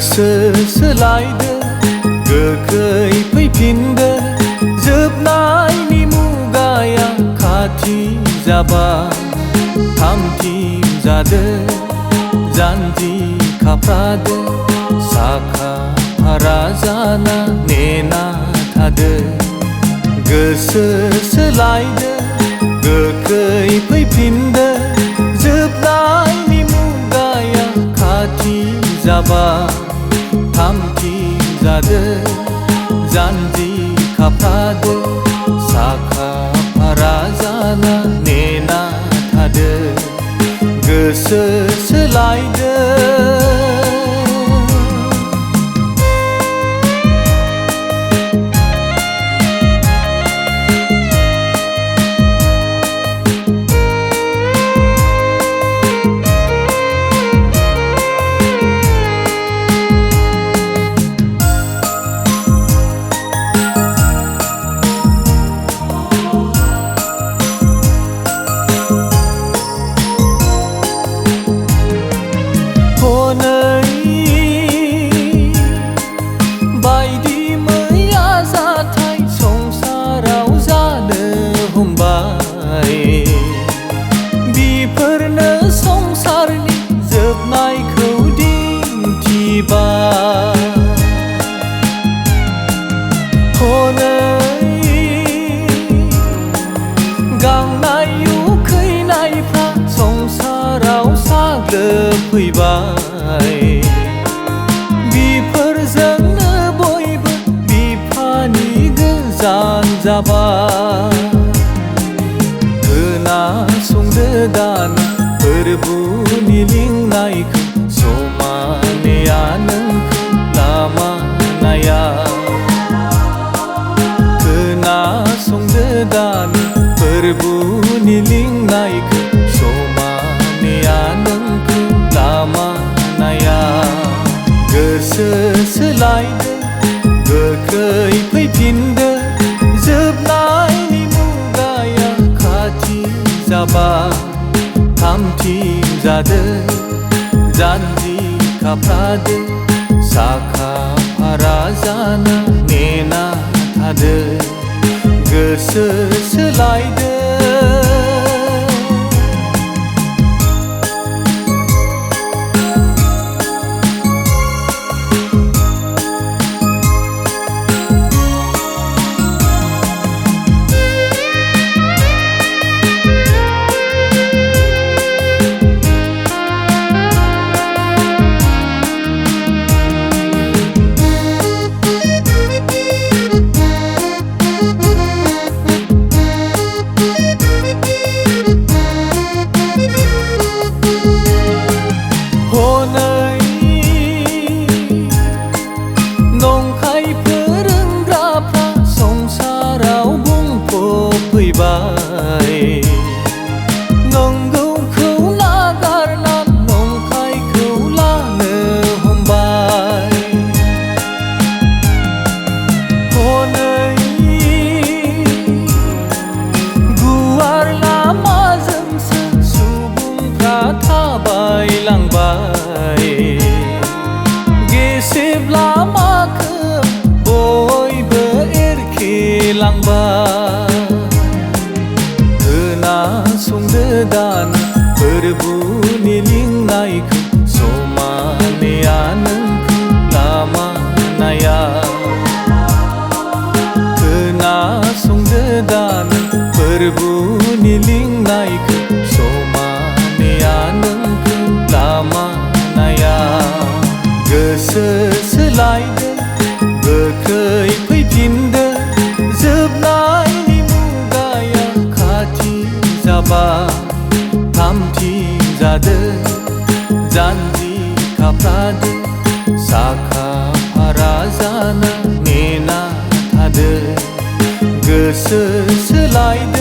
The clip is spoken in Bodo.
गोसो सोलायदो गोख्रै फैफिनदो जोबनायनि मुगाया खाथि जाबाय थामथिम जादो जानजि खाफ्रादो साखा भारा जाना नेना थादो गोसो सोलायदो गोख्रै फैफिनदो जोबनायनि मुगाया खाथि जाबाय थामथिम जादो जानजि खाफ्रादो साखा भारा जाना नेना थादो गोसो सोलायदो बायदि मैया जाथाय संसाराव जानो हमबाय बिफोरनो संसारनि जोबनायखौ दिन्थिबाय हनै गांनाय उखैनायफ्रा संसाराव साग्लोबफैबाय बिफोरजोंनो बयबो बिफानि गोजान जाबाय खोनासंदो दाना फोरबुनि लिंनायखौ समानेया नोंखौ लामा नाया खोनासंदो दाना फोरबुनि लिंनायखौ समानेया नोंखौ लामा नाया गोसो सोलायदो गोख्रै फैफिनदो जोबनायनि मुगाया खाथि जाबाय थामथिम जादो जानजि खाफ्रादो साखा भारा जाना नेना थादो गोसो सोलायदो नंखाय फोरोंग्राफ्रा संसाराव बुंफबफैबाय नंगौखौ नागारना नंखायखौ लानो हमबाय हनै गुवार लामाजोंसो सुबुंफ्रा थाबायलांबाय गेसेब लामाखौ बयबो एरखेलांबाय खोनासंदो दाना फोरबुनि लिंनायखौ समानेया नोंखौ लामा नाया खोनासंदो दाना फोरबुनि लिंनायखौ समानेया नोंखौ लामा नाया गोसो सोलायदो गोख्रै फैफिनदो जोबनायनि मुगाया खाथि जाबाय थामथिम जादो जानजि खाफ्रादो साखा भारा जाना नेना थादो गोसो सोलायदो